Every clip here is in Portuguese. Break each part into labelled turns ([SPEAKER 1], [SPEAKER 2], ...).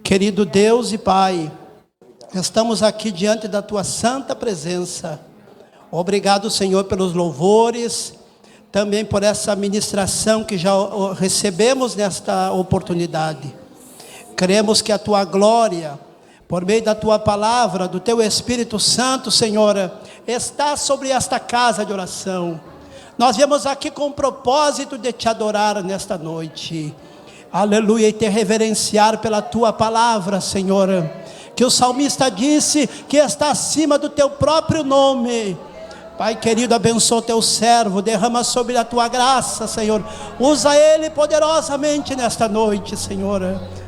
[SPEAKER 1] Querido Deus e Pai, estamos aqui diante da Tua santa presença. Obrigado, Senhor, pelos louvores, também por essa ministração que já recebemos nesta oportunidade. Cremos que a Tua glória, por meio da Tua palavra, do Teu Espírito Santo, Senhor, está sobre esta casa de oração. Nós viemos aqui com o propósito de Te adorar nesta noite. Aleluia, e Te reverenciar pela Tua palavra, Senhor. Que o salmista disse que está acima do Teu próprio nome. Pai querido, abençoa o Teu servo, derrama sobre a Tua graça, Senhor. Usa ele poderosamente nesta noite, Senhor.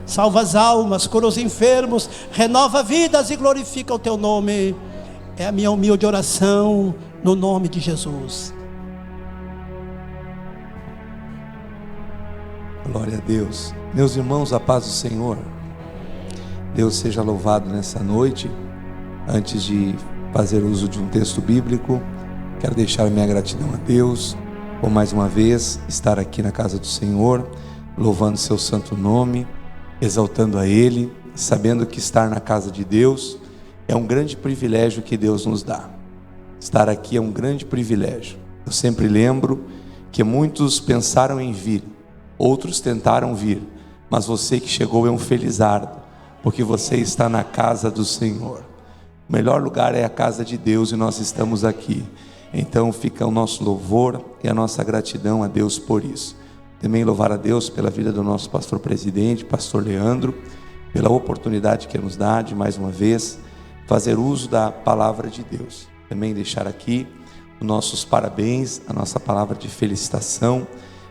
[SPEAKER 1] Salva as almas, cura os enfermos, renova vidas e glorifica o Teu nome. É a minha humilde oração no nome de Jesus.
[SPEAKER 2] Glória a Deus. Meus irmãos, a paz do Senhor. Deus seja louvado nessa noite. Antes de fazer uso de um texto bíblico, quero deixar minha gratidão a Deus por mais uma vez estar aqui na casa do Senhor, louvando seu santo nome, exaltando a Ele, sabendo que estar na casa de Deus é um grande privilégio que Deus nos dá. Estar aqui é um grande privilégio. Eu sempre lembro que muitos pensaram em vir, outros tentaram vir, mas você que chegou é um felizardo, porque você está na casa do Senhor. O melhor lugar é a casa de Deus e nós estamos aqui. Então fica o nosso louvor e a nossa gratidão a Deus por isso. Também louvar a Deus pela vida do nosso pastor presidente, pastor Leandro, pela oportunidade que nos dá de mais uma vez fazer uso da palavra de Deus. Também deixar aqui os nossos parabéns, a nossa palavra de felicitação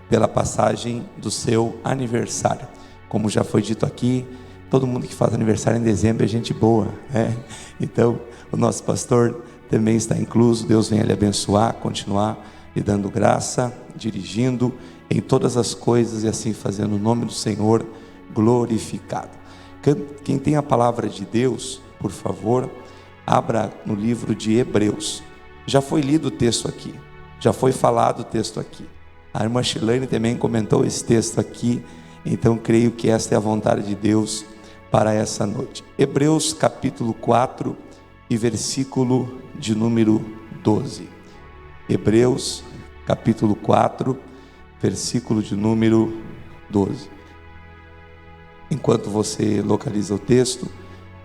[SPEAKER 2] pela passagem do seu aniversário. Como já foi dito aqui, todo mundo que faz aniversário em dezembro é gente boa, né? Então, o nosso pastor também está incluso. Deus venha lhe abençoar, continuar lhe dando graça, dirigindo em todas as coisas e assim fazendo o nome do Senhor glorificado. Quem tem a palavra de Deus, por favor, abra no livro de Hebreus. Já foi lido o texto aqui, já foi falado o texto aqui. A irmã Shilane também comentou esse texto aqui, então creio que esta é a vontade de Deus para essa noite. Hebreus capítulo 4 e versículo de número 12. Hebreus capítulo 4, versículo de número 12. Enquanto você localiza o texto,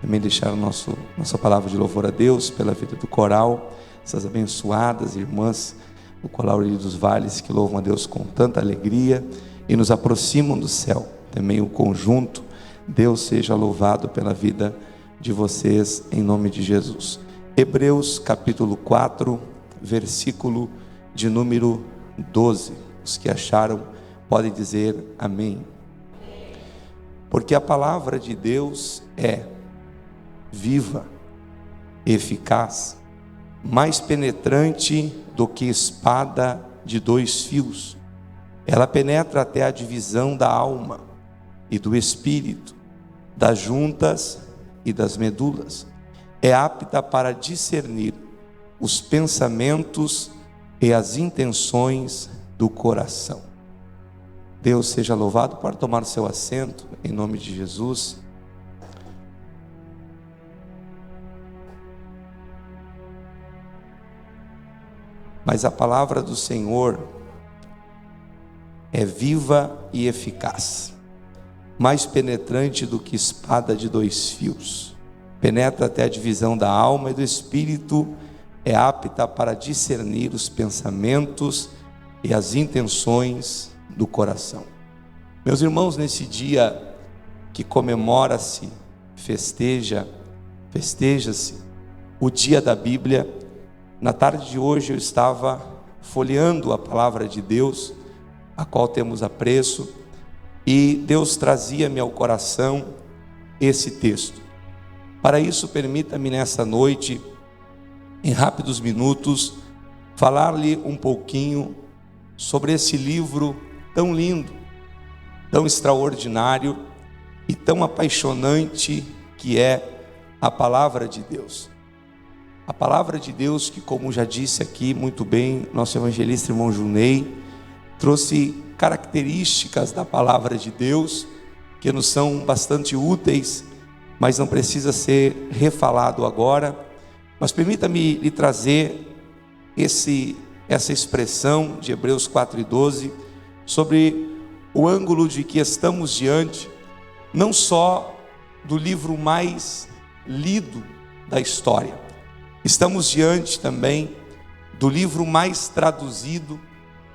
[SPEAKER 2] também deixar nossa palavra de louvor a Deus pela vida do coral, essas abençoadas irmãs do Coral Lírio dos Vales, que louvam a Deus com tanta alegria e nos aproximam do céu. Também o conjunto, Deus seja louvado pela vida de vocês, em nome de Jesus. Hebreus capítulo 4, versículo de número 12. Os que acharam podem dizer amém. Porque a palavra de Deus é viva, eficaz, mais penetrante do que espada de 2 fios. Ela penetra até a divisão da alma e do espírito, das juntas e das medulas. É apta para discernir os pensamentos e as intenções do coração. Deus seja louvado. Para tomar seu assento, em nome de Jesus. Mas a palavra do Senhor é viva e eficaz, mais penetrante do que espada de 2 fios, penetra até a divisão da alma e do espírito, é apta para discernir os pensamentos e as intenções do coração. Meus irmãos, nesse dia que comemora-se, festeja-se o dia da Bíblia, na tarde de hoje eu estava folheando a palavra de Deus, a qual temos apreço, e Deus trazia-me ao coração esse texto. Para isso, permita-me nessa noite, em rápidos minutos, falar-lhe um pouquinho sobre esse livro tão lindo, tão extraordinário e tão apaixonante que é a palavra de Deus. A palavra de Deus que, como já disse aqui muito bem nosso evangelista irmão Junei, trouxe características da palavra de Deus que nos são bastante úteis mas não precisa ser refalado agora. Mas permita-me lhe trazer essa expressão de Hebreus 4:12, sobre o ângulo de que estamos diante, não só do livro mais lido da história, estamos diante também do livro mais traduzido,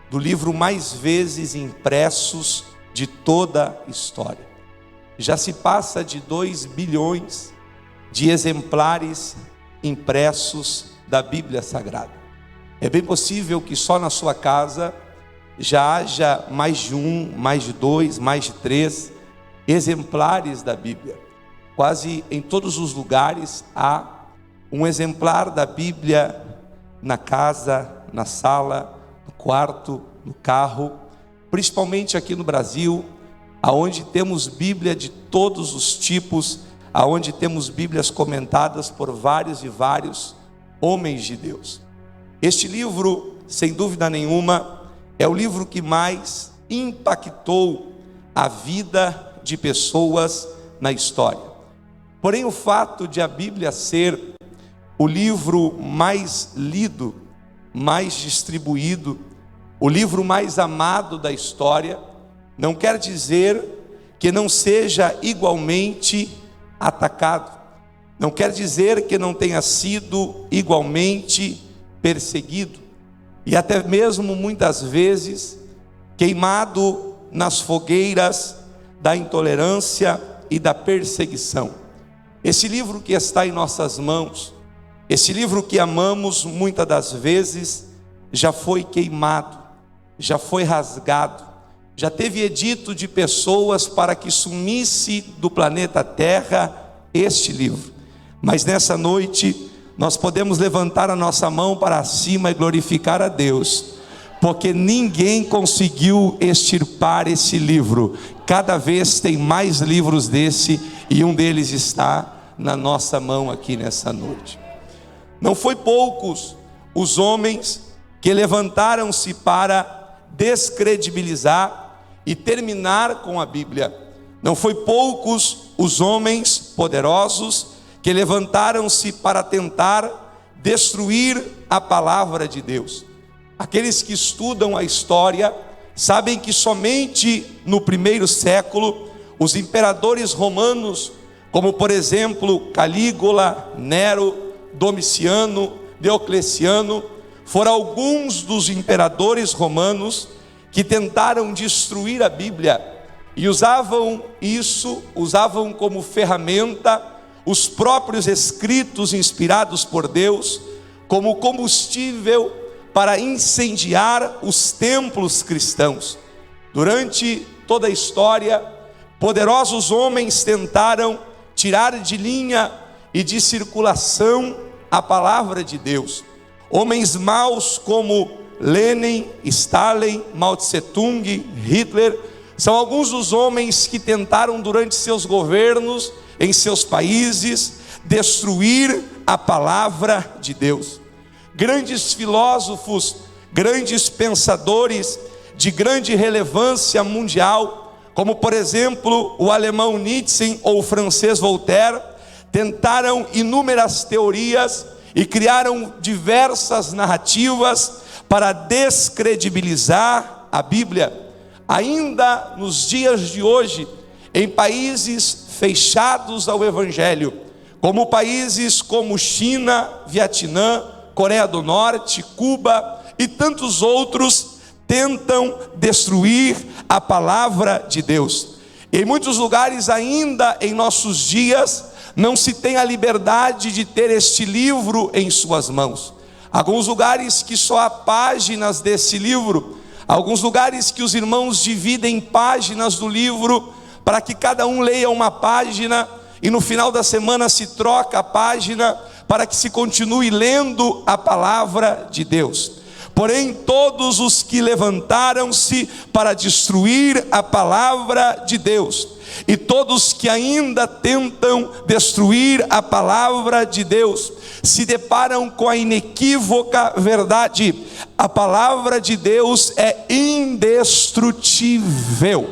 [SPEAKER 2] do livro mais vezes impressos de toda a história. Já se passa de 2 bilhões de exemplares impressos da Bíblia Sagrada. É bem possível que só na sua casa já haja mais de 1, mais de 2, mais de 3 exemplares da Bíblia. Quase em todos os lugares há um exemplar da Bíblia na casa, na sala, no quarto, no carro, principalmente aqui no Brasil, aonde temos Bíblia de todos os tipos, aonde temos Bíblias comentadas por vários e vários homens de Deus. Este livro, sem dúvida nenhuma, é o livro que mais impactou a vida de pessoas na história. Porém, o fato de a Bíblia ser o livro mais lido, mais distribuído, o livro mais amado da história, não quer dizer que não seja igualmente atacado, não quer dizer que não tenha sido igualmente perseguido, e até mesmo muitas vezes queimado nas fogueiras da intolerância e da perseguição. Esse livro que está em nossas mãos, esse livro que amamos muitas das vezes, já foi queimado, já foi rasgado, já teve edito de pessoas para que sumisse do planeta Terra este livro. Mas nessa noite nós podemos levantar a nossa mão para cima e glorificar a Deus, porque ninguém conseguiu extirpar esse livro. Cada vez tem mais livros desse, e um deles está na nossa mão aqui nessa noite. Não foi poucos os homens que levantaram-se para descredibilizar e terminar com a Bíblia. Não foi poucos os homens poderosos que levantaram-se para tentar destruir a palavra de Deus. Aqueles que estudam a história sabem que somente no primeiro século os imperadores romanos, como por exemplo Calígula, Nero, Domiciano, Diocleciano, foram alguns dos imperadores romanos que tentaram destruir a Bíblia e usavam como ferramenta os próprios escritos inspirados por Deus como combustível para incendiar os templos cristãos. Durante toda a história, poderosos homens tentaram tirar de linha e de circulação a palavra de Deus. Homens maus como Lenin, Stalin, Mao Tse-tung, Hitler, são alguns dos homens que tentaram durante seus governos, em seus países, destruir a palavra de Deus. Grandes filósofos, grandes pensadores de grande relevância mundial, como por exemplo o alemão Nietzsche ou o francês Voltaire, tentaram inúmeras teorias e criaram diversas narrativas para descredibilizar a Bíblia. Ainda nos dias de hoje, em países fechados ao Evangelho, como países como China, Vietnã, Coreia do Norte, Cuba e tantos outros, tentam destruir a palavra de Deus. Em muitos lugares ainda em nossos dias não se tem a liberdade de ter este livro em suas mãos. Alguns lugares que só há páginas desse livro, alguns lugares que os irmãos dividem páginas do livro para que cada um leia uma página e no final da semana se troca a página para que se continue lendo a palavra de Deus. Porém, todos os que levantaram-se para destruir a palavra de Deus, e todos que ainda tentam destruir a palavra de Deus, se deparam com a inequívoca verdade: a palavra de Deus é indestrutível.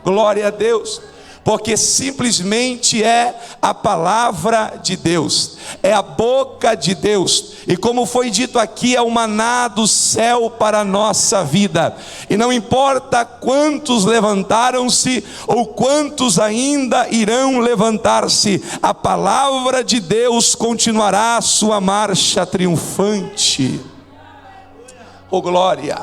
[SPEAKER 2] Glória a Deus. porque simplesmente é a palavra de Deus, é a boca de Deus, e como foi dito aqui, é o maná do céu para a nossa vida, e não importa quantos levantaram-se, ou quantos ainda irão levantar-se, a palavra de Deus continuará a sua marcha triunfante. Oh glória!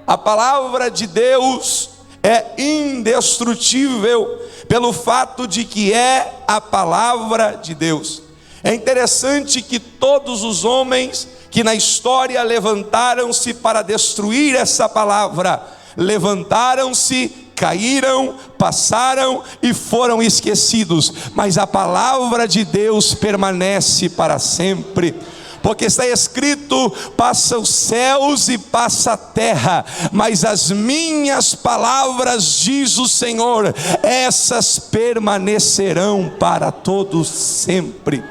[SPEAKER 2] A palavra de Deus é indestrutível, pelo fato de que é a palavra de Deus. É interessante que todos os homens que na história levantaram-se para destruir essa palavra, levantaram-se, caíram, passaram e foram esquecidos, mas a palavra de Deus permanece para sempre. Porque está escrito: passa os céus e passa a terra, mas as minhas palavras, diz o Senhor, essas permanecerão para todos sempre.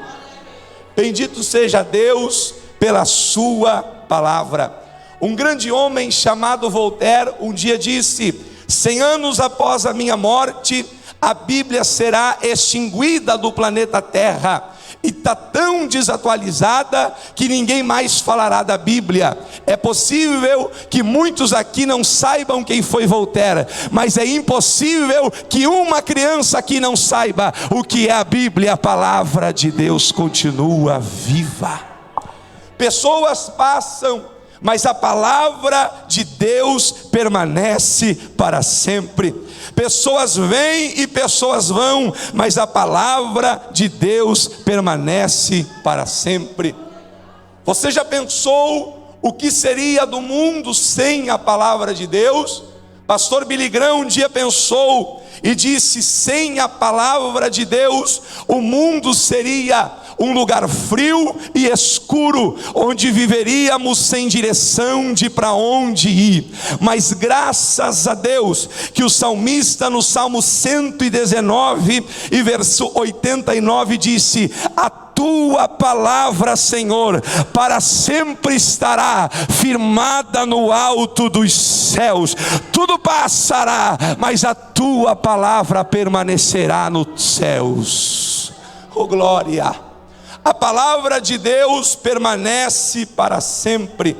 [SPEAKER 2] Bendito seja Deus pela sua palavra. Um grande homem chamado Voltaire um dia disse: 100 anos após a minha morte, a Bíblia será extinguida do planeta Terra, e está tão desatualizada que ninguém mais falará da Bíblia. É possível que muitos aqui não saibam quem foi Voltaire, mas é impossível que uma criança aqui não saiba o que é a Bíblia. A palavra de Deus continua viva. Pessoas passam, mas a palavra de Deus permanece para sempre. Pessoas vêm e pessoas vão, mas a palavra de Deus permanece para sempre. Você já pensou o que seria do mundo sem a palavra de Deus? Pastor Billy Graham um dia pensou e disse: sem a palavra de Deus, o mundo seria um lugar frio e escuro, onde viveríamos sem direção de para onde ir. Mas graças a Deus que o salmista no Salmo 119 e verso 89 disse: a tua palavra, Senhor, para sempre estará firmada no alto dos céus. Tudo passará, mas a tua palavra permanecerá nos céus. Oh glória! A palavra de Deus permanece para sempre.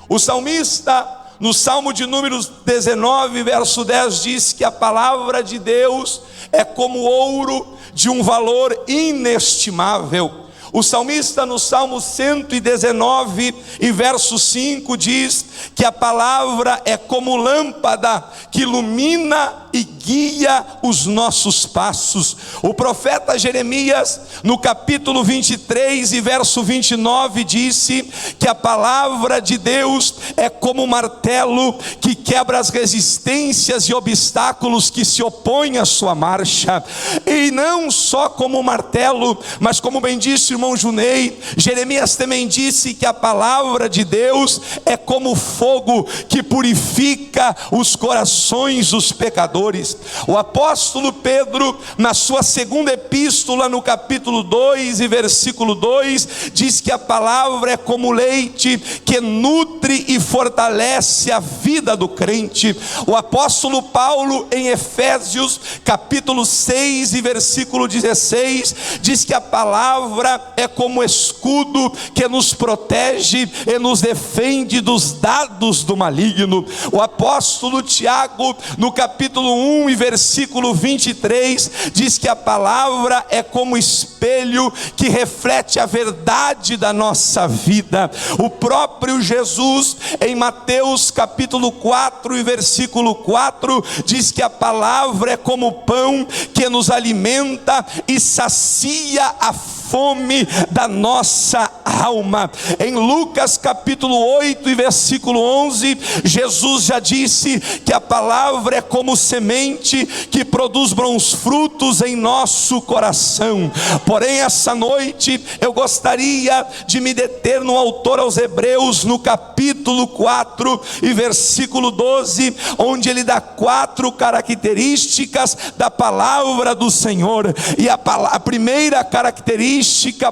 [SPEAKER 2] O salmista, no Salmo de números 19, verso 10, diz que a palavra de Deus é como ouro de um valor inestimável. O salmista no Salmo 119 e verso 5 diz que a palavra é como lâmpada que ilumina e guia os nossos passos. O profeta Jeremias no capítulo 23 e verso 29 disse que a palavra de Deus é como um martelo que quebra as resistências e obstáculos que se opõem à sua marcha. E não só como um martelo, mas como bem disse o irmão Junei, Jeremias também disse que a palavra de Deus é como fogo que purifica os corações dos pecadores. O apóstolo Pedro, na sua segunda epístola, no capítulo 2 e versículo 2, diz que a palavra é como leite que nutre e fortalece a vida do crente. O apóstolo Paulo, em Efésios capítulo 6 e versículo 16, diz que a palavra é como escudo que nos protege e nos defende dos dados do maligno. O apóstolo Tiago, no capítulo 1 e versículo 23, diz que a palavra é como espelho que reflete a verdade da nossa vida. O próprio Jesus, em Mateus capítulo 4 e versículo 4, diz que a palavra é como pão que nos alimenta e sacia a fome da nossa alma. Em Lucas capítulo 8 e versículo 11, Jesus já disse que a palavra é como semente que produz bons frutos em nosso coração. Porém, essa noite eu gostaria de me deter no autor aos Hebreus, no capítulo 4 e versículo 12, onde ele dá 4 características da palavra do Senhor. E a primeira característica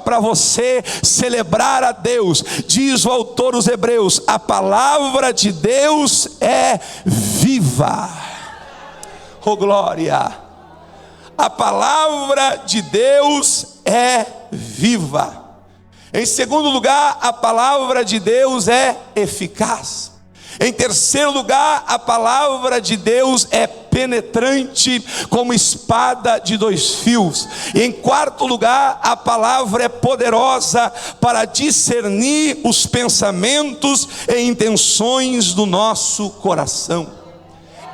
[SPEAKER 2] para você celebrar a Deus, diz o autor aos Hebreus: a palavra de Deus é viva. Oh glória! a palavra de Deus é viva. Em segundo lugar, a palavra de Deus é eficaz. Em terceiro lugar, a palavra de Deus é penetrante como espada de 2 fios. E em quarto lugar, a palavra é poderosa para discernir os pensamentos e intenções do nosso coração.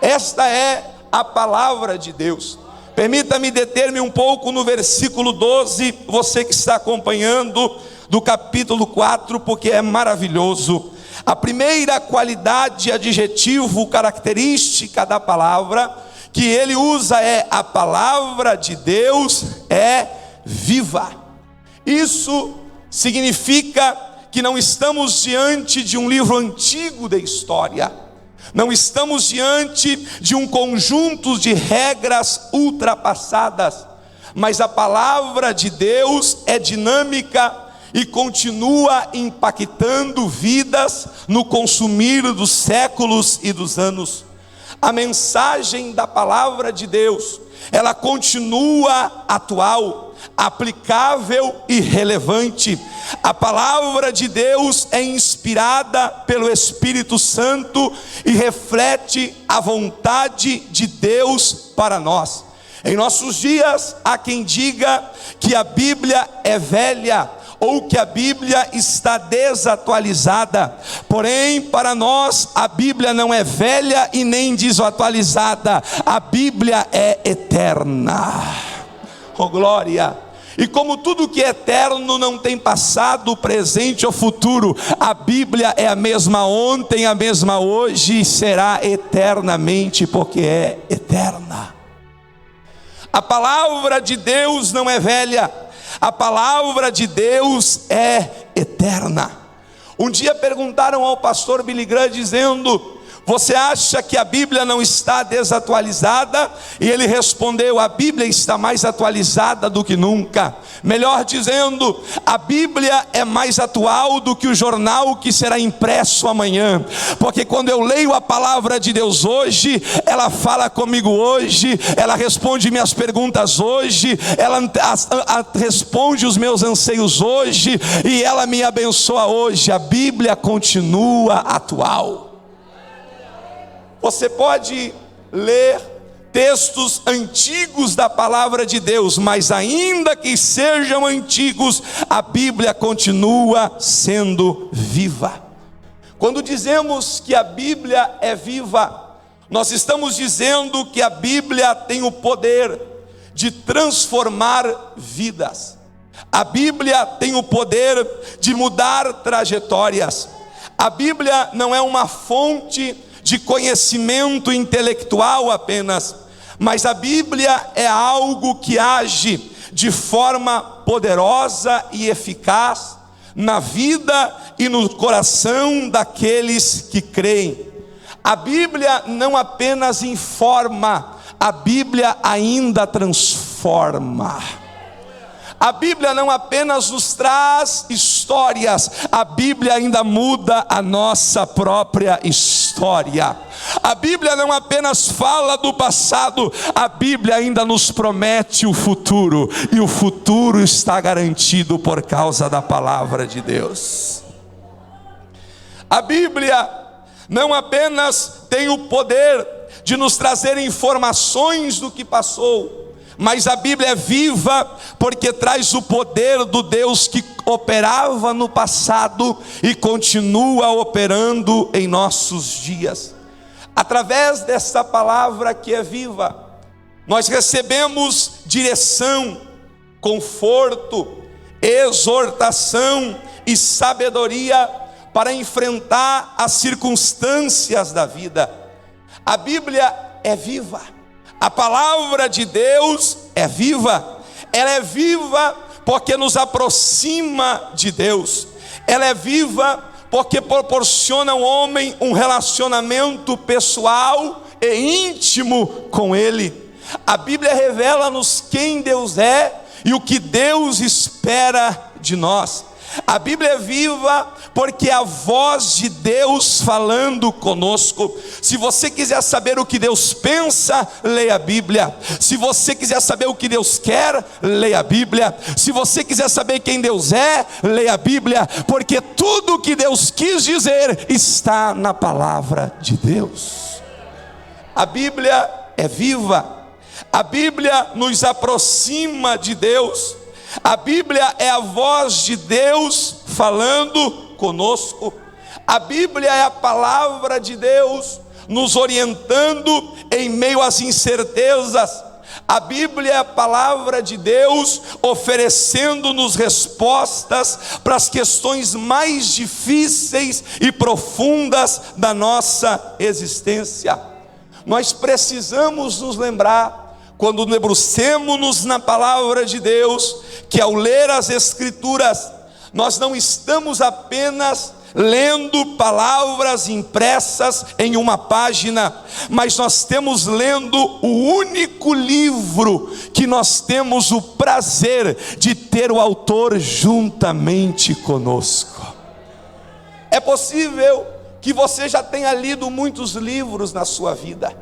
[SPEAKER 2] Esta é a palavra de Deus. Permita-me deter-me um pouco no versículo 12, você que está acompanhando, do capítulo 4, porque é maravilhoso. A primeira qualidade, adjetivo, característica da palavra que ele usa é: a palavra de Deus é viva. Isso significa que não estamos diante de um livro antigo da história, não estamos diante de um conjunto de regras ultrapassadas, mas a palavra de Deus é dinâmica e continua impactando vidas no consumir dos séculos e dos anos. A mensagem da palavra de Deus, ela continua atual, aplicável e relevante. A palavra de Deus é inspirada pelo Espírito Santo e reflete a vontade de Deus para nós. Em nossos dias, há quem diga que a Bíblia é velha, ou que a Bíblia está desatualizada. Porém, para nós, a Bíblia não é velha e nem desatualizada. A Bíblia é eterna. Oh glória! E como tudo que é eterno não tem passado, presente ou futuro, a Bíblia é a mesma ontem, a mesma hoje e será eternamente, porque é eterna. A palavra de Deus não é velha. A palavra de Deus é eterna. Um dia perguntaram ao pastor Billy Graham dizendo: você acha que a Bíblia não está desatualizada? E ele respondeu: a Bíblia está mais atualizada do que nunca. Melhor dizendo, a Bíblia é mais atual do que o jornal que será impresso amanhã. Porque quando eu leio a palavra de Deus hoje, ela fala comigo hoje, ela responde minhas perguntas hoje, ela responde os meus anseios hoje, e ela me abençoa hoje. A Bíblia continua atual. Você pode ler textos antigos da palavra de Deus, mas ainda que sejam antigos, a Bíblia continua sendo viva. Quando dizemos que a Bíblia é viva, nós estamos dizendo que a Bíblia tem o poder de transformar vidas. A Bíblia tem o poder de mudar trajetórias. A Bíblia não é uma fonte de conhecimento intelectual apenas, mas a Bíblia é algo que age de forma poderosa e eficaz na vida e no coração daqueles que creem. A Bíblia não apenas informa, a Bíblia ainda transforma. A Bíblia não apenas nos traz histórias, a Bíblia ainda muda a nossa própria história. A Bíblia não apenas fala do passado, a Bíblia ainda nos promete o futuro, e o futuro está garantido por causa da palavra de Deus. A Bíblia não apenas tem o poder de nos trazer informações do que passou, mas a Bíblia é viva porque traz o poder do Deus que operava no passado e continua operando em nossos dias. Através dessa palavra que é viva, nós recebemos direção, conforto, exortação e sabedoria para enfrentar as circunstâncias da vida. A Bíblia é viva. A palavra de Deus é viva. Ela é viva porque nos aproxima de Deus. Ela é viva porque proporciona ao homem um relacionamento pessoal e íntimo com Ele. A Bíblia revela-nos quem Deus é e o que Deus espera de nós. A Bíblia é viva porque é a voz de Deus falando conosco. Se você quiser saber o que Deus pensa, leia a Bíblia. Se você quiser saber o que Deus quer, leia a Bíblia. Se você quiser saber quem Deus é, leia a Bíblia. Porque tudo o que Deus quis dizer está na palavra de Deus. A Bíblia é viva. A Bíblia nos aproxima de Deus. A Bíblia é a voz de Deus falando conosco. A Bíblia é a palavra de Deus nos orientando em meio às incertezas. A Bíblia é a palavra de Deus oferecendo-nos respostas para as questões mais difíceis e profundas da nossa existência. Nós precisamos nos lembrar, quando debrucemos-nos na palavra de Deus, que ao ler as Escrituras, nós não estamos apenas lendo palavras impressas em uma página, mas nós estamos lendo o único livro que nós temos o prazer de ter o autor juntamente conosco. É possível que você já tenha lido muitos livros na sua vida.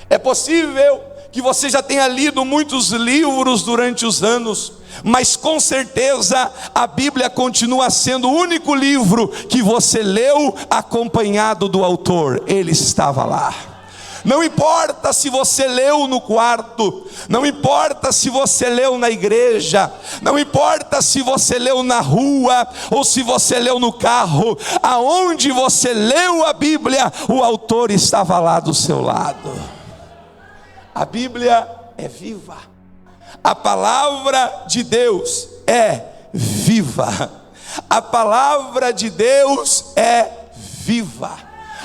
[SPEAKER 2] É possível que você já tenha lido muitos livros durante os anos, mas com certeza a Bíblia continua sendo o único livro que você leu acompanhado do autor. Ele estava lá. Não importa se você leu no quarto, não importa se você leu na igreja, não importa se você leu na rua ou se você leu no carro, aonde você leu a Bíblia, o autor estava lá do seu lado. A Bíblia é viva. A palavra de Deus é viva. A palavra de Deus é viva.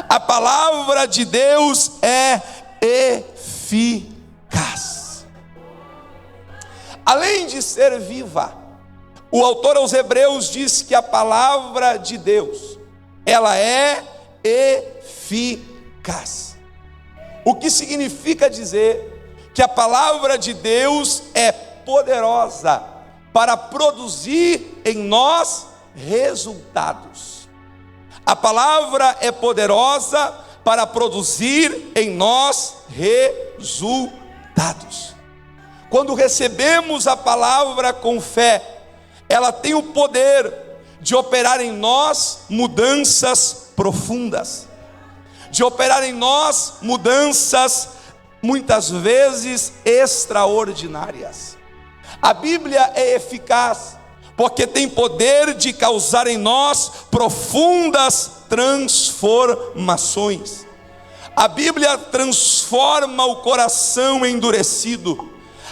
[SPEAKER 2] A palavra de Deus é eficaz. Além de ser viva, o autor aos Hebreus diz que a palavra de Deus, ela é eficaz. O que significa dizer que a palavra de Deus é poderosa para produzir em nós resultados. A palavra é poderosa para produzir em nós resultados. Quando recebemos a palavra com fé, ela tem o poder de operar em nós mudanças profundas, de operar em nós mudanças muitas vezes extraordinárias. A Bíblia é eficaz porque tem poder de causar em nós profundas transformações. A Bíblia transforma o coração endurecido.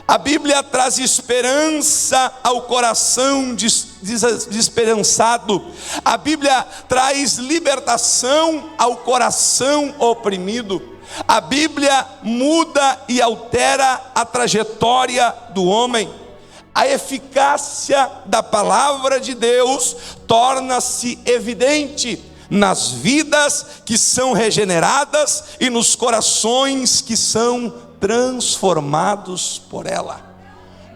[SPEAKER 2] A Bíblia traz esperança ao coração desesperançado. A Bíblia traz libertação ao coração oprimido. A Bíblia muda e altera a trajetória do homem. A eficácia da palavra de Deus torna-se evidente nas vidas que são regeneradas e nos corações que são transformados por ela.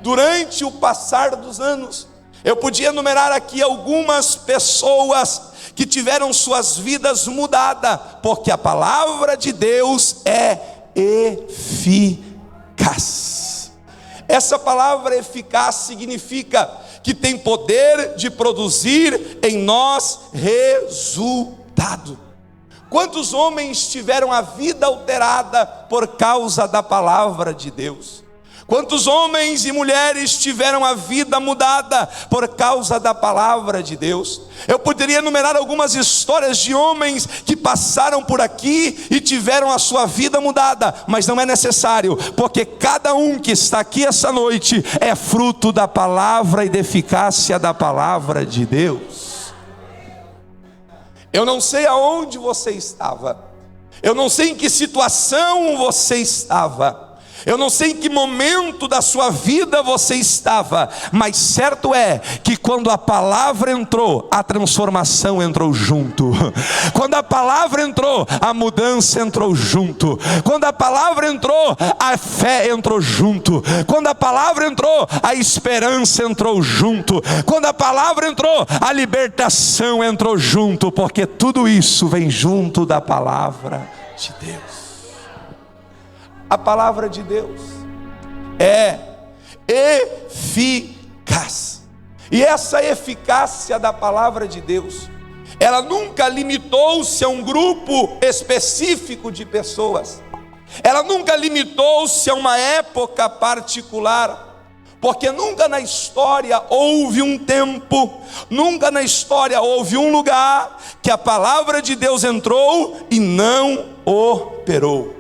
[SPEAKER 2] Durante o passar dos anos, eu podia enumerar aqui algumas pessoas que tiveram suas vidas mudadas, porque a palavra de Deus é eficaz. Essa palavra eficaz significa que tem poder de produzir em nós resultado. Quantos homens tiveram a vida alterada por causa da palavra de Deus? Quantos homens e mulheres tiveram a vida mudada por causa da palavra de Deus? Eu poderia enumerar algumas histórias de homens que passaram por aqui e tiveram a sua vida mudada, mas não é necessário, porque cada um que está aqui essa noite é fruto da palavra e da eficácia da palavra de Deus. Eu não sei aonde você estava, eu não sei em que situação você estava, Eu não sei em que momento da sua vida você estava, mas certo é que quando a palavra entrou, a transformação entrou junto. Quando a palavra entrou, a mudança entrou junto. Quando a palavra entrou, a fé entrou junto. Quando a palavra entrou, a esperança entrou junto. Quando a palavra entrou, a libertação entrou junto, porque tudo isso vem junto da palavra de Deus. A palavra de Deus é eficaz. E essa eficácia da palavra de Deus, ela nunca limitou-se a um grupo específico de pessoas. Ela nunca limitou-se a uma época particular. Porque nunca na história houve um tempo, nunca na história houve um lugar que a palavra de Deus entrou e não operou.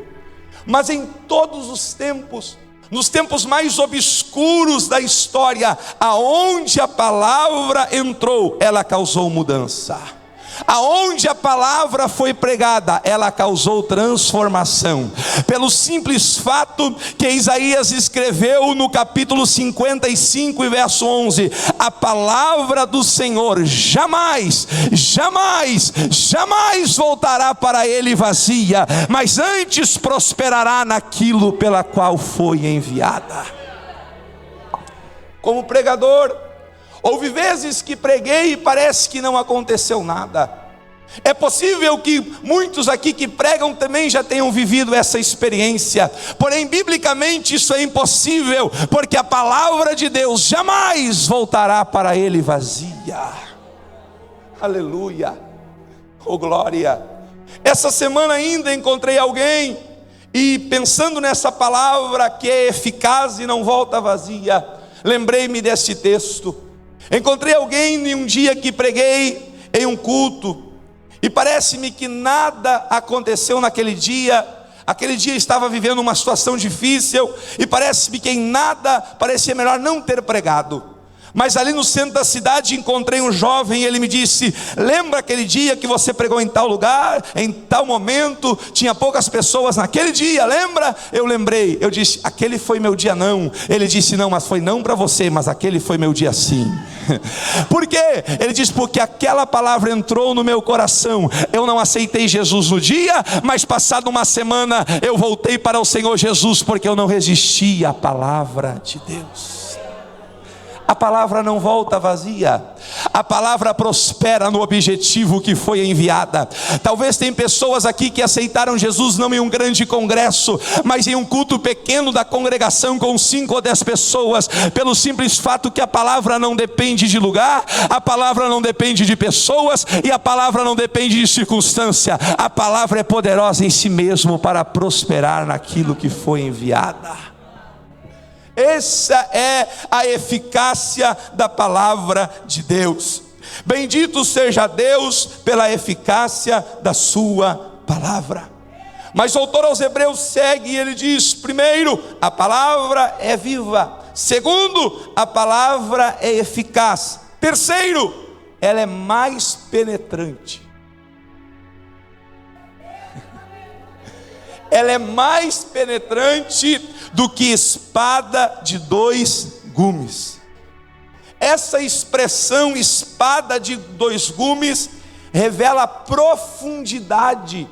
[SPEAKER 2] Mas em todos os tempos, nos tempos mais obscuros da história, aonde a palavra entrou, ela causou mudança. Aonde a palavra foi pregada, ela causou transformação. Pelo simples fato que Isaías escreveu no capítulo 55 e verso 11: a palavra do Senhor jamais voltará para ele vazia, mas antes prosperará naquilo pela qual foi enviada. Como pregador, houve vezes que preguei e parece que não aconteceu nada. É possível que muitos aqui que pregam também já tenham vivido essa experiência. Porém, biblicamente isso é impossível, porque a palavra de Deus jamais voltará para ele vazia. Aleluia, oh glória. Essa semana ainda encontrei alguém, e pensando nessa palavra que é eficaz e não volta vazia, lembrei-me desse texto. Encontrei alguém em um dia que preguei em um culto, e parece-me que nada aconteceu naquele dia. Aquele dia estava vivendo uma situação difícil, e parece-me que em nada parecia melhor não ter pregado. Mas ali no centro da cidade encontrei um jovem, e ele me disse: lembra aquele dia que você pregou em tal lugar, em tal momento, tinha poucas pessoas naquele dia, lembra? Eu lembrei. Eu disse: aquele foi meu dia não. Ele disse: não, mas foi não para você, mas aquele foi meu dia sim. Por quê? Ele disse: porque aquela palavra entrou no meu coração. Eu não aceitei Jesus no dia, mas passado uma semana eu voltei para o Senhor Jesus, porque eu não resisti à palavra de Deus. A palavra não volta vazia. A palavra prospera no objetivo que foi enviada. Talvez tem pessoas aqui que aceitaram Jesus não em um grande congresso, mas em um culto pequeno da congregação com 5 ou 10 pessoas, pelo simples fato que a palavra não depende de lugar, a palavra não depende de pessoas, e a palavra não depende de circunstância. A palavra é poderosa em si mesmo para prosperar naquilo que foi enviada. Essa é a eficácia da palavra de Deus. Bendito seja Deus pela eficácia da sua palavra. Mas o autor aos Hebreus segue e ele diz: primeiro, a palavra é viva. Segundo, a palavra é eficaz. Terceiro, ela é mais penetrante. Ela é mais penetrante do que espada de 2 gumes. Essa expressão espada de 2 gumes revela a profundidade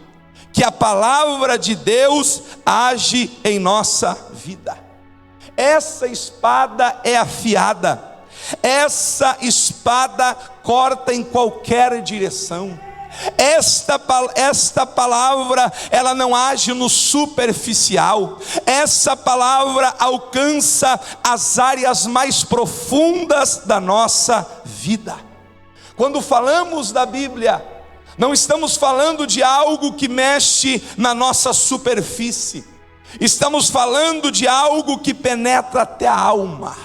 [SPEAKER 2] que a palavra de Deus age em nossa vida. Essa espada é afiada. Essa espada corta em qualquer direção. Esta palavra, ela não age no superficial. Essa palavra alcança as áreas mais profundas da nossa vida. Quando falamos da Bíblia, não estamos falando de algo que mexe na nossa superfície. Estamos falando de algo que penetra até a alma.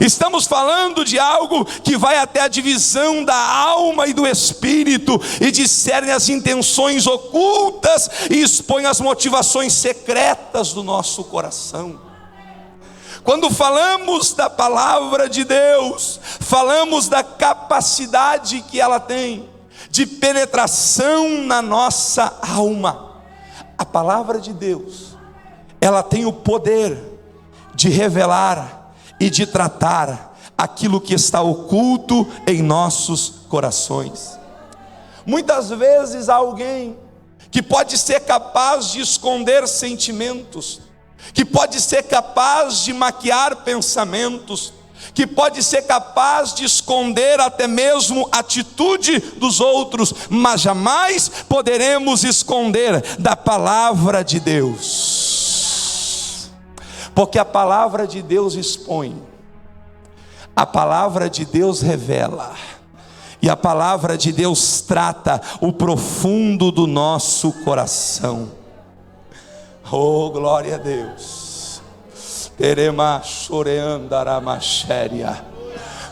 [SPEAKER 2] Estamos falando de algo que vai até a divisão da alma e do espírito, e discerne as intenções ocultas e expõe as motivações secretas do nosso coração. Quando falamos da palavra de Deus, falamos da capacidade que ela tem de penetração na nossa alma. A palavra de Deus, ela tem o poder de revelar e de tratar aquilo que está oculto em nossos corações. Muitas vezes há alguém que pode ser capaz de esconder sentimentos, que pode ser capaz de maquiar pensamentos, que pode ser capaz de esconder até mesmo a atitude dos outros, mas jamais poderemos esconder da palavra de Deus, porque a palavra de Deus expõe, a palavra de Deus revela, e a palavra de Deus trata o profundo do nosso coração. Oh, glória a Deus. Terema choreandaramachéria.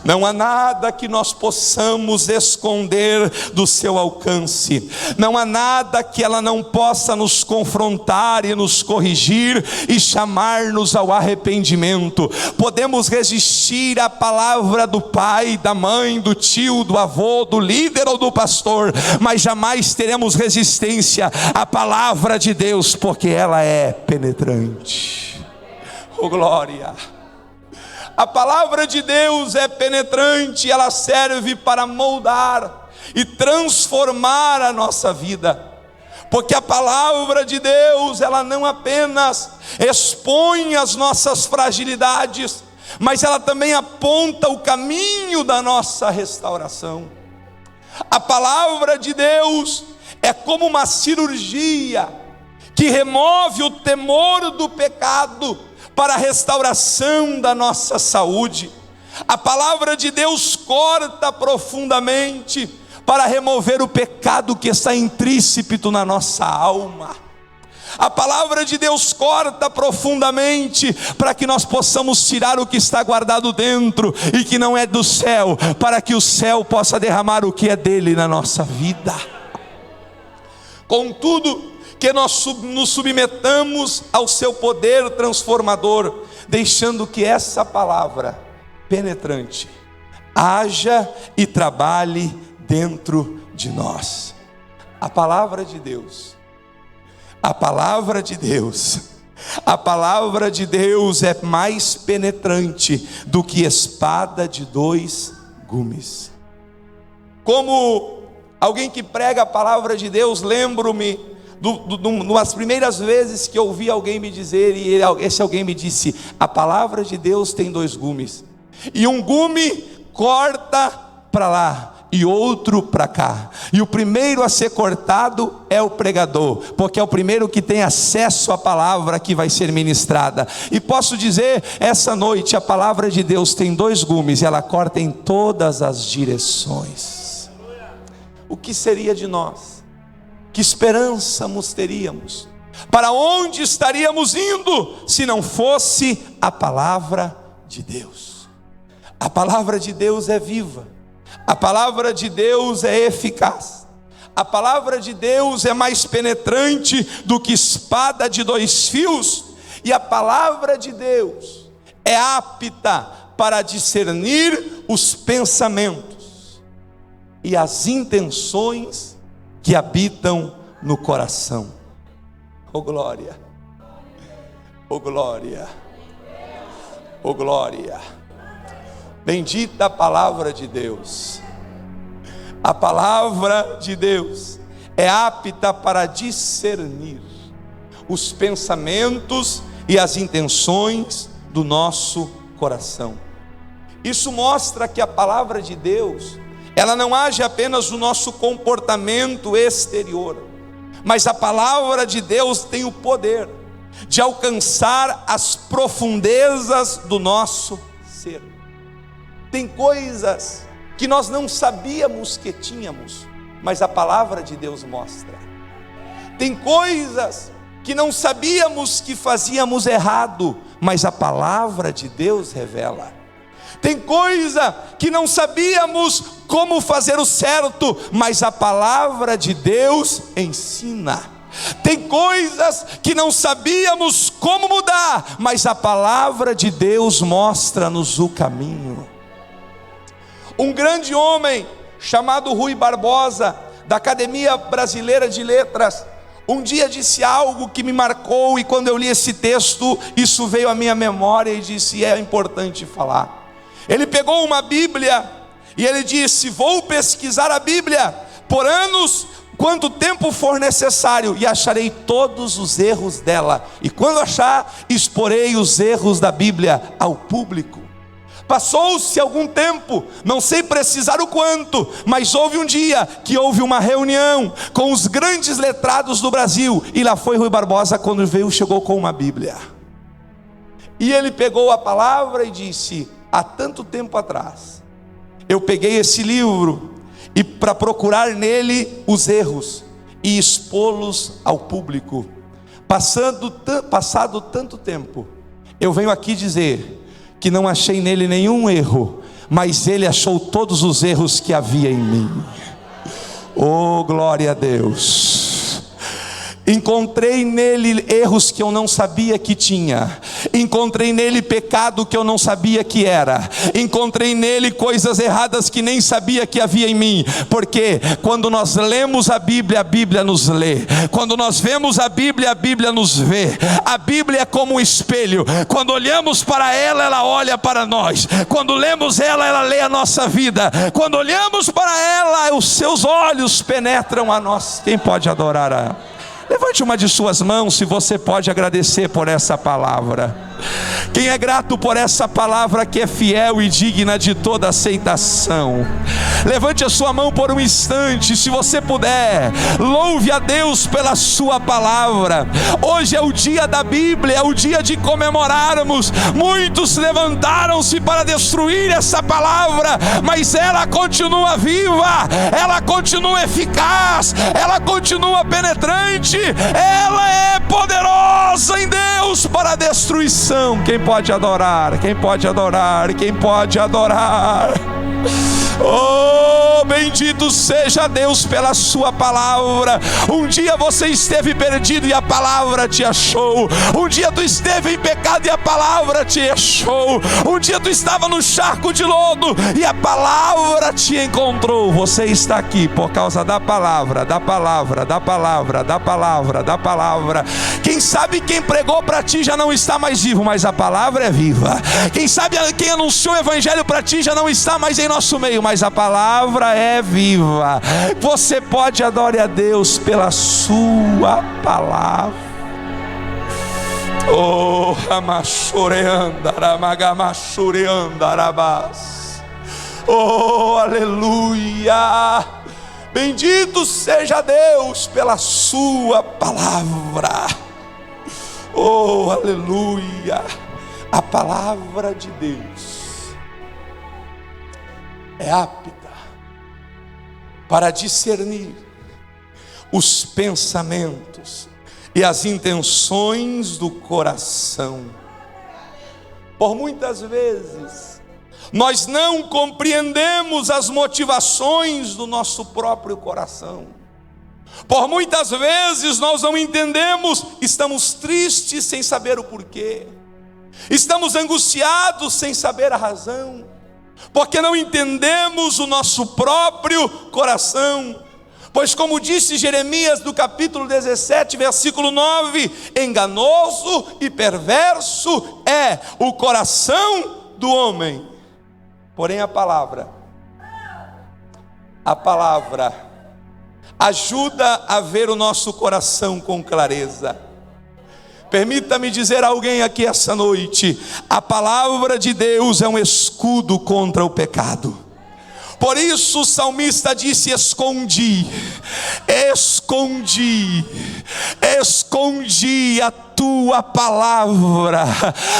[SPEAKER 2] Não há nada que nós possamos esconder do seu alcance. Não há nada que ela não possa nos confrontar e nos corrigir e chamar-nos ao arrependimento. Podemos resistir à palavra do pai, da mãe, do tio, do avô, do líder ou do pastor, mas jamais teremos resistência à palavra de Deus, porque ela é penetrante. Oh, glória! A palavra de Deus é penetrante, ela serve para moldar e transformar a nossa vida, porque a palavra de Deus, ela não apenas expõe as nossas fragilidades, mas ela também aponta o caminho da nossa restauração. A palavra de Deus é como uma cirurgia que remove o temor do pecado para a restauração da nossa saúde. A palavra de Deus corta profundamente para remover o pecado que está intrínseco na nossa alma. A palavra de Deus corta profundamente para que nós possamos tirar o que está guardado dentro e que não é do céu, para que o céu possa derramar o que é dele na nossa vida. Contudo, que nós nos submetamos ao seu poder transformador, deixando que essa palavra penetrante haja e trabalhe dentro de nós. A palavra de Deus, a palavra de Deus, a palavra de Deus é mais penetrante do que espada de dois gumes. Como alguém que prega a palavra de Deus, lembro-me das primeiras vezes que eu ouvi alguém me dizer, e esse alguém me disse: a palavra de Deus tem dois gumes, e um gume corta para lá e outro para cá, e o primeiro a ser cortado é o pregador, porque é o primeiro que tem acesso à palavra que vai ser ministrada. E posso dizer, essa noite a palavra de Deus tem dois gumes, e ela corta em todas as direções. O que seria de nós? Que esperança nós teríamos? Para onde estaríamos indo se não fosse a palavra de Deus? A palavra de Deus é viva, a palavra de Deus é eficaz, a palavra de Deus é mais penetrante do que espada de dois fios, e a palavra de Deus é apta para discernir os pensamentos e as intenções que habitam no coração. Oh glória, oh glória, oh glória. Bendita a palavra de Deus. A palavra de Deus é apta para discernir os pensamentos e as intenções do nosso coração. Isso mostra que a palavra de Deus, ela não age apenas no nosso comportamento exterior, mas a palavra de Deus tem o poder de alcançar as profundezas do nosso ser. Tem coisas que nós não sabíamos que tínhamos, mas a palavra de Deus mostra. Tem coisas que não sabíamos que fazíamos errado, mas a palavra de Deus revela. Tem coisa que não sabíamos como fazer o certo, mas a palavra de Deus ensina. Tem coisas que não sabíamos como mudar, mas a palavra de Deus mostra-nos o caminho. Um grande homem chamado Rui Barbosa, da Academia Brasileira de Letras, um dia disse algo que me marcou, e quando eu li esse texto, isso veio à minha memória e disse: é importante falar. Ele pegou uma Bíblia e ele disse: vou pesquisar a Bíblia por anos, quanto tempo for necessário, e acharei todos os erros dela, e quando achar, exporei os erros da Bíblia ao público. Passou-se algum tempo, não sei precisar o quanto, mas houve um dia que houve uma reunião com os grandes letrados do Brasil, e lá foi Rui Barbosa. Quando veio, chegou com uma Bíblia, e ele pegou a palavra e disse: há tanto tempo atrás, eu peguei esse livro e para procurar nele os erros e expô-los ao público. Passado tanto tempo, eu venho aqui dizer que não achei nele nenhum erro, mas ele achou todos os erros que havia em mim. Oh, glória a Deus! Encontrei nele erros que eu não sabia que tinha, encontrei nele pecado que eu não sabia que era, encontrei nele coisas erradas que nem sabia que havia em mim, porque quando nós lemos a Bíblia nos lê, quando nós vemos a Bíblia nos vê. A Bíblia é como um espelho, quando olhamos para ela, ela olha para nós, quando lemos ela lê a nossa vida, quando olhamos para ela, os seus olhos penetram a nós. Quem pode adorar a... Levante uma de suas mãos se você pode agradecer por essa palavra. Quem é grato por essa palavra que é fiel e digna de toda aceitação? Levante a sua mão por um instante, se você puder. Louve a Deus pela sua palavra. Hoje é o dia da Bíblia, é o dia de comemorarmos. Muitos levantaram-se para destruir essa palavra, mas ela continua viva, ela continua eficaz, ela continua penetrante, ela é poderosa em Deus para a destruição. Quem pode adorar? Quem pode adorar? Quem pode adorar? Oh, bendito seja Deus pela sua palavra. Um dia você esteve perdido e a palavra te achou. Um dia tu esteve em pecado e a palavra te achou. Um dia tu estava no charco de lodo e a palavra te encontrou. Você está aqui por causa da palavra, da palavra, da palavra, da palavra, da palavra. Quem sabe quem pregou para ti já não está mais vivo, mas a palavra é viva. Quem sabe quem anunciou o evangelho para ti já não está mais em nosso meio, mas a palavra é viva. Você pode adorar a Deus pela sua palavra. Oh, oh, aleluia. Bendito seja Deus pela sua palavra. Oh, aleluia. A palavra de Deus é apta para discernir os pensamentos e as intenções do coração. Por muitas vezes nós não compreendemos as motivações do nosso próprio coração. Por muitas vezes nós não entendemos, estamos tristes sem saber o porquê, estamos angustiados sem saber a razão, porque não entendemos o nosso próprio coração. Pois como disse Jeremias no capítulo 17, versículo 9: enganoso e perverso é o coração do homem, porém a palavra ajuda a ver o nosso coração com clareza. Permita-me dizer a alguém aqui essa noite: a palavra de Deus é um escudo contra o pecado. Por isso o salmista disse: escondi a tua palavra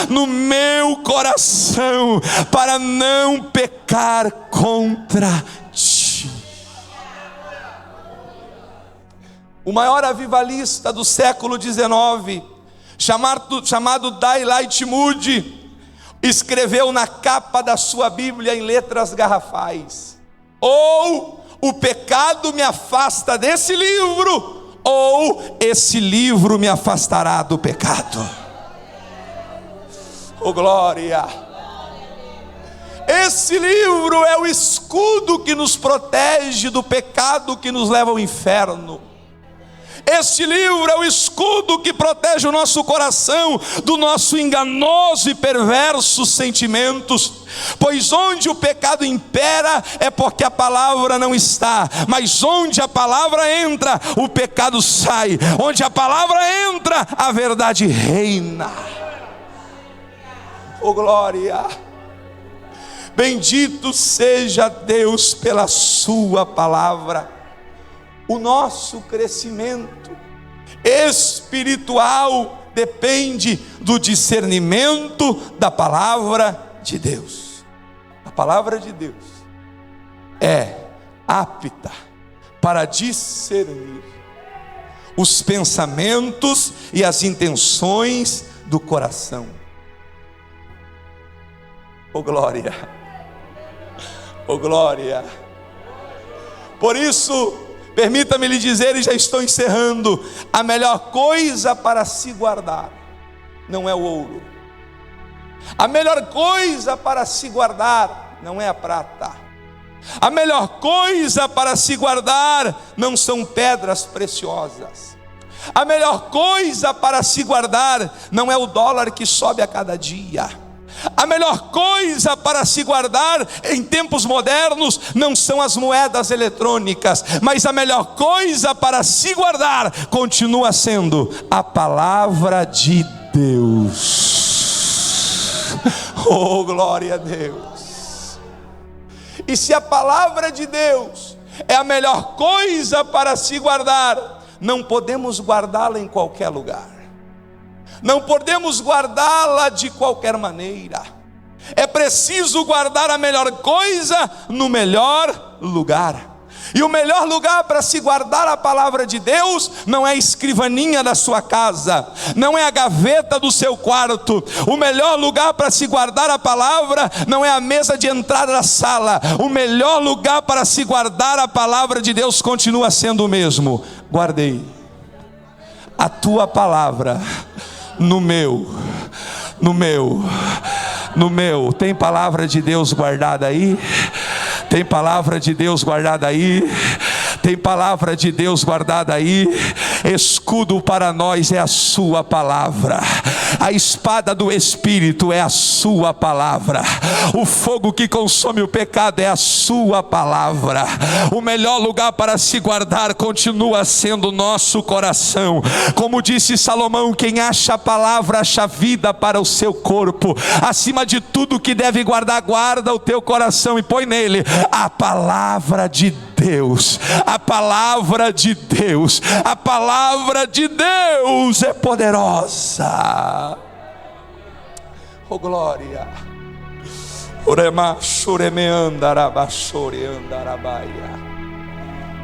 [SPEAKER 2] no meu coração, para não pecar contra ti. O maior avivalista do século XIX, chamado Daylight Moody, escreveu na capa da sua Bíblia em letras garrafais: ou o pecado me afasta desse livro, ou esse livro me afastará do pecado. Oh glória! Esse livro é o escudo que nos protege do pecado que nos leva ao inferno. Este livro é o escudo que protege o nosso coração do nosso enganoso e perverso sentimentos. Pois onde o pecado impera é porque a palavra não está, mas onde a palavra entra, o pecado sai. Onde a palavra entra, a verdade reina. Oh glória! Bendito seja Deus pela sua palavra. O nosso crescimento espiritual depende do discernimento da palavra de Deus. A palavra de Deus é apta para discernir os pensamentos e as intenções do coração. Oh glória! Oh glória! Por isso, permita-me lhe dizer, e já estou encerrando, a melhor coisa para se guardar não é o ouro. A melhor coisa para se guardar não é a prata. A melhor coisa para se guardar não são pedras preciosas. A melhor coisa para se guardar não é o dólar que sobe a cada dia. A melhor coisa para se guardar em tempos modernos não são as moedas eletrônicas, mas a melhor coisa para se guardar continua sendo a palavra de Deus. Oh, glória a Deus! E se a palavra de Deus é a melhor coisa para se guardar, não podemos guardá-la em qualquer lugar. Não podemos guardá-la de qualquer maneira. É preciso guardar a melhor coisa no melhor lugar. E o melhor lugar para se guardar a palavra de Deus não é a escrivaninha da sua casa, não é a gaveta do seu quarto. O melhor lugar para se guardar a palavra não é a mesa de entrada da sala. O melhor lugar para se guardar a palavra de Deus continua sendo o mesmo. Guardei a tua palavra no meu. Tem palavra de Deus guardada aí? Tem palavra de Deus guardada aí? Tem palavra de Deus guardada aí? Escudo para nós é a sua palavra. A espada do Espírito é a sua palavra. O fogo que consome o pecado é a sua palavra. O melhor lugar para se guardar continua sendo o nosso coração. Como disse Salomão, quem acha a palavra acha vida para o seu corpo. Acima de tudo que deve guardar, guarda o teu coração e põe nele a palavra de Deus. A palavra de Deus. A palavra de Deus é poderosa. Oh glória.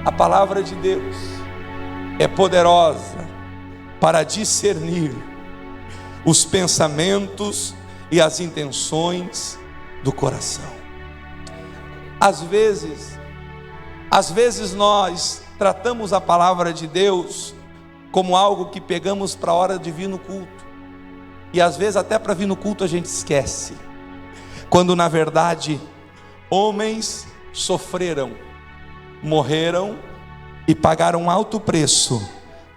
[SPEAKER 2] A palavra de Deus é poderosa para discernir os pensamentos e as intenções do coração. Às vezes nós tratamos a palavra de Deus como algo que pegamos para a hora de vir no culto. E às vezes até para vir no culto a gente esquece. Quando na verdade homens sofreram, morreram e pagaram alto preço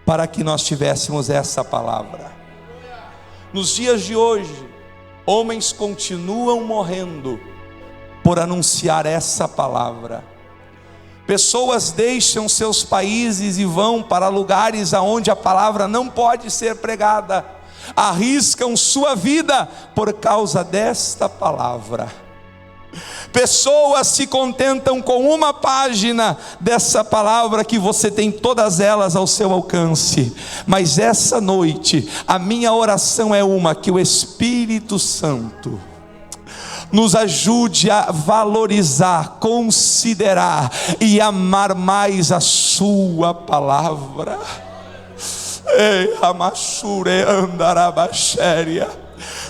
[SPEAKER 2] para que nós tivéssemos essa palavra. Nos dias de hoje, homens continuam morrendo por anunciar essa palavra. Pessoas deixam seus países e vão para lugares aonde a palavra não pode ser pregada, arriscam sua vida por causa desta palavra. Pessoas se contentam com uma página dessa palavra que você tem todas elas ao seu alcance. Mas essa noite, a minha oração é que o Espírito Santo nos ajude a valorizar, considerar e amar mais a sua palavra.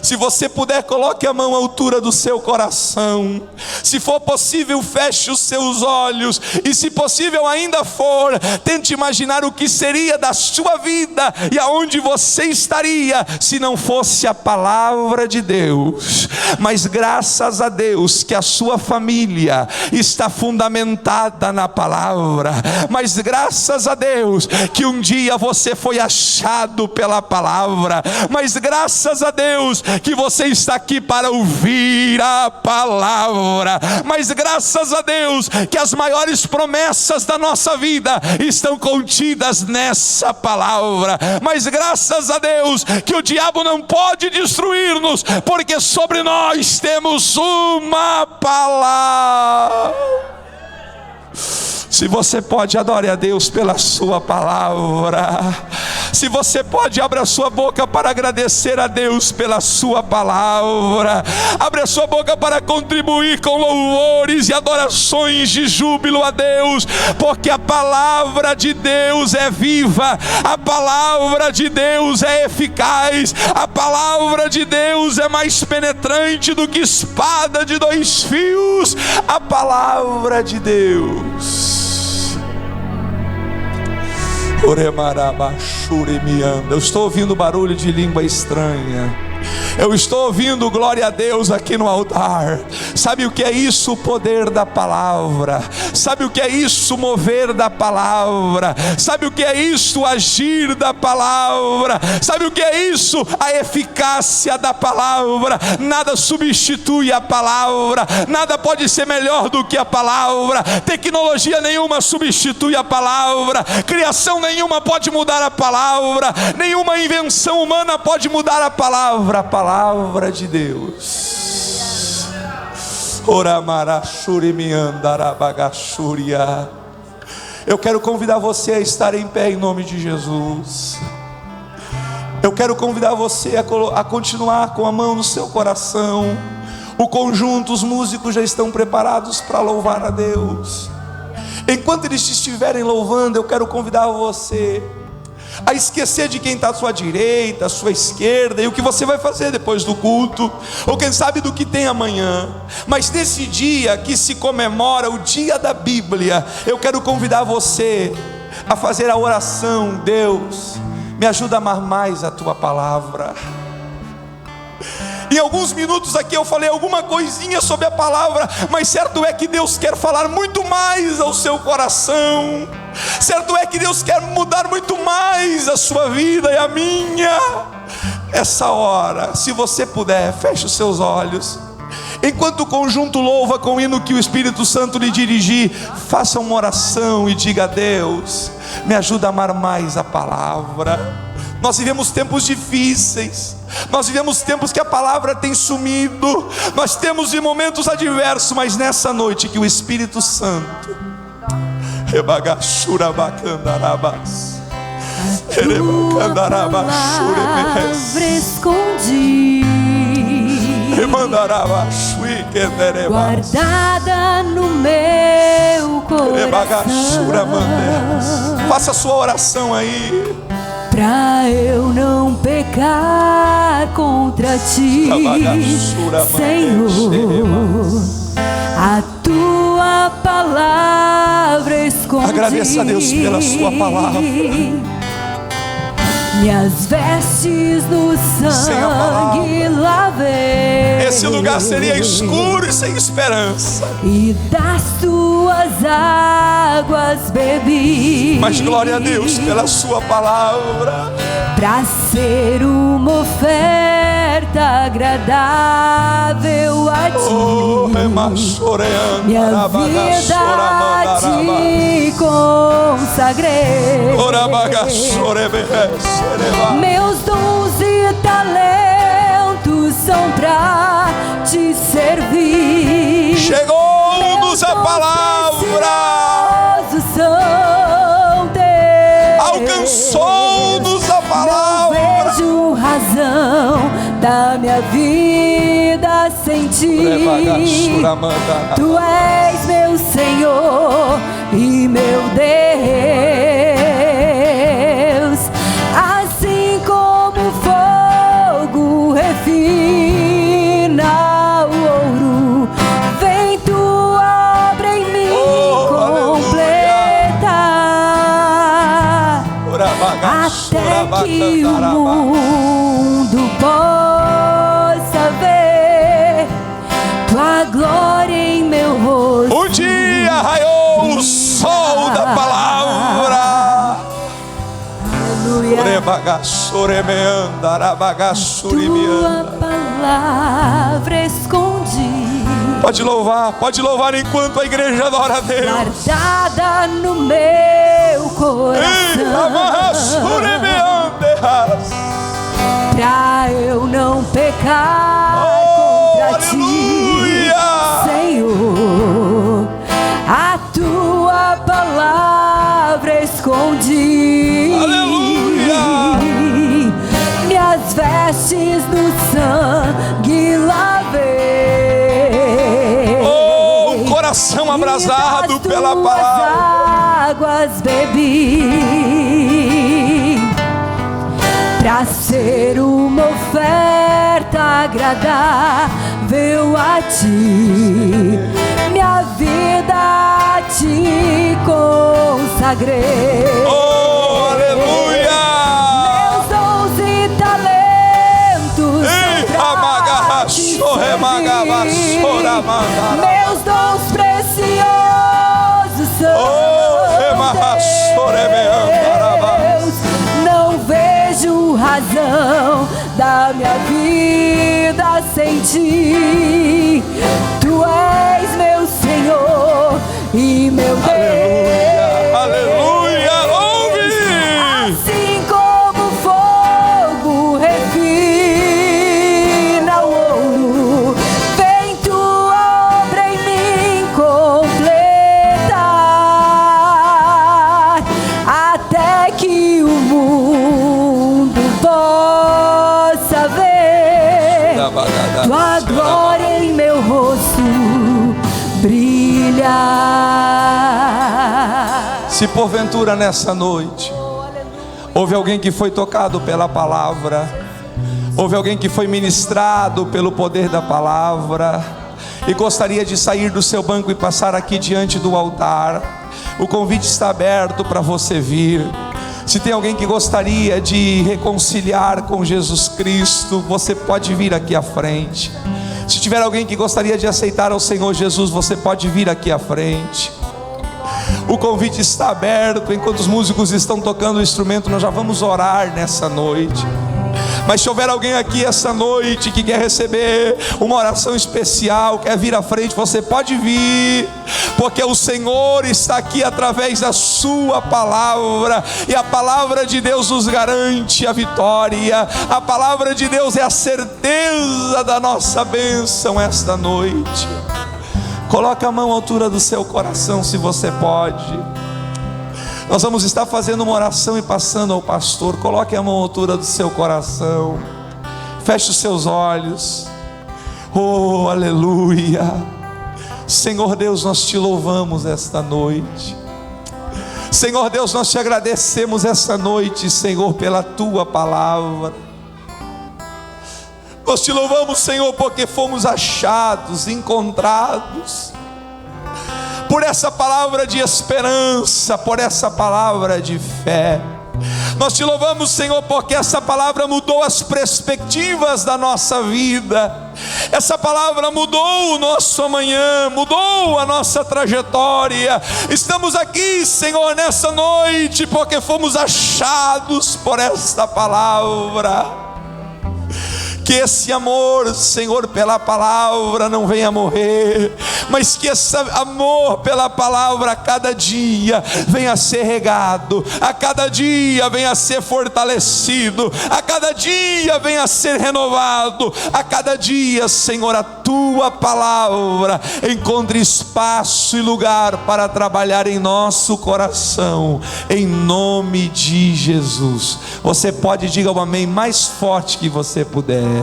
[SPEAKER 2] Se você puder, coloque a mão à altura do seu coração. Se for possível, feche os seus olhos. E se possível ainda for, tente imaginar o que seria da sua vida e aonde você estaria se não fosse a palavra de Deus. Mas graças a Deus que a sua família está fundamentada na palavra. Mas graças a Deus que um dia você foi achado pela palavra. Mas graças a Deus que você está aqui para ouvir a palavra. Mas graças a Deus que as maiores promessas da nossa vida estão contidas nessa palavra. Mas graças a Deus que o diabo não pode destruir-nos, porque sobre nós temos uma palavra. Se você pode, adore a Deus pela sua palavra. Se você pode, abra a sua boca para agradecer a Deus pela sua palavra. Abra a sua boca para contribuir com louvores e adorações de júbilo a Deus, porque a palavra de Deus é viva, a palavra de Deus é eficaz, a palavra de Deus é mais penetrante do que espada de 2 fios. A palavra de Deus. Eu estou ouvindo barulho de língua estranha. Eu estou ouvindo glória a Deus aqui no altar. Sabe o que é isso? O poder da palavra. Sabe o que é isso? O mover da palavra. Sabe o que é isso? O agir da palavra. Sabe o que é isso? A eficácia da palavra. Nada substitui a palavra. Nada pode ser melhor do que a palavra. Tecnologia nenhuma substitui a palavra. Criação nenhuma pode mudar a palavra. Nenhuma invenção humana pode mudar a palavra. A palavra de Deus. Eu quero convidar você a estar em pé em nome de Jesus. Eu quero convidar você a continuar com a mão no seu coração. O conjunto, os músicos já estão preparados para louvar a Deus. Enquanto eles estiverem louvando, eu quero convidar você a esquecer de quem está à sua direita, à sua esquerda, e o que você vai fazer depois do culto, ou quem sabe do que tem amanhã. Mas nesse dia que se comemora o dia da Bíblia, eu quero convidar você a fazer a oração: Deus, me ajuda a amar mais a tua palavra. Em alguns minutos aqui eu falei alguma coisinha sobre a palavra, mas certo é que Deus quer falar muito mais ao seu coração. Certo é que Deus quer mudar muito mais a sua vida e a minha. Essa hora, se você puder, feche os seus olhos. Enquanto o conjunto louva com o hino que o Espírito Santo lhe dirigir, faça uma oração e diga: a Deus, me ajuda a amar mais a palavra. Nós vivemos tempos difíceis, nós vivemos tempos que a palavra tem sumido, nós temos em momentos adversos, mas nessa noite que o Espírito Santo
[SPEAKER 3] escondi, guardada no meu coração.
[SPEAKER 2] Faça a sua oração aí,
[SPEAKER 3] pra eu não pecar contra ti, Senhor. A tua palavra escondi.
[SPEAKER 2] Agradeça a Deus pela sua palavra.
[SPEAKER 3] Minhas vestes no sangue lavei.
[SPEAKER 2] Esse lugar seria escuro e sem esperança,
[SPEAKER 3] e das tuas águas bebi.
[SPEAKER 2] mas glória a Deus pela sua palavra,
[SPEAKER 3] pra ser uma oferta agradável a ti. Minha vida te consagrei. Meus dons e talentos são pra te servir.
[SPEAKER 2] chegou-nos a palavra, alcançou-nos a palavra.
[SPEAKER 3] Não vejo razão da minha vida sem ti. Tu és meu Senhor e meu Deus. Assim como o fogo refina até que o mundo possa ver tua glória em meu rosto.
[SPEAKER 2] Um dia raiou o sol da palavra.
[SPEAKER 3] Aleluia. Tua palavra escondi.
[SPEAKER 2] Pode louvar enquanto a igreja adora a Deus.
[SPEAKER 3] Guardada no meu coração, pra eu não pecar contra ti, Senhor. A tua palavra escondi.
[SPEAKER 2] Aleluia.
[SPEAKER 3] Minhas vestes no sangue lavei.
[SPEAKER 2] Coração abrasado pela palavra,
[SPEAKER 3] águas bebi, pra ser uma oferta agradável a ti. Minha vida a ti consagrei.
[SPEAKER 2] Oh, aleluia.
[SPEAKER 3] Meus dons e talentos meus dons preciosos são Deus. Não vejo razão da minha vida sem ti. Tu és meu Senhor e meu Deus.
[SPEAKER 2] Aleluia, louve.
[SPEAKER 3] Assim como fogo refina o ouro, vem tua obra em mim completar, até que o mundo possa ver tua glória em meu rosto brilhar.
[SPEAKER 2] Se porventura nessa noite houve alguém que foi tocado pela palavra, houve alguém que foi ministrado pelo poder da palavra e gostaria de sair do seu banco e passar aqui diante do altar, o convite está aberto para você vir. Se tem alguém que gostaria de reconciliar com Jesus Cristo, você pode vir aqui à frente. Se tiver alguém que gostaria de aceitar ao Senhor Jesus, você pode vir aqui à frente. O convite está aberto. Enquanto os músicos estão tocando o instrumento, nós já vamos orar nessa noite. Mas se houver alguém aqui essa noite que quer receber uma oração especial, quer vir à frente, você pode vir, porque o Senhor está aqui através da sua palavra, e a palavra de Deus nos garante a vitória. A palavra de Deus é a certeza da nossa bênção esta noite. Coloca a mão à altura do seu coração, se você pode. Nós vamos estar fazendo uma oração e passando ao pastor. Coloque a mão à altura do seu coração. Feche os seus olhos. Oh, aleluia. Senhor Deus, nós te louvamos esta noite. Senhor Deus, nós te agradecemos esta noite, Senhor, pela tua palavra. Nós te louvamos, Senhor, porque fomos achados, encontrados por essa palavra de esperança, por essa palavra de fé. Nós te louvamos, Senhor, porque essa palavra mudou as perspectivas da nossa vida. Essa palavra mudou o nosso amanhã, mudou a nossa trajetória. Estamos aqui, Senhor, nessa noite porque fomos achados por esta palavra. Que esse amor, Senhor, pela palavra não venha morrer, mas que esse amor pela palavra a cada dia venha a ser regado, a cada dia venha a ser fortalecido, a cada dia venha a ser renovado, a cada dia, Senhor, a tua palavra encontre espaço e lugar para trabalhar em nosso coração, em nome de Jesus. Você pode dizer um amém mais forte que você puder.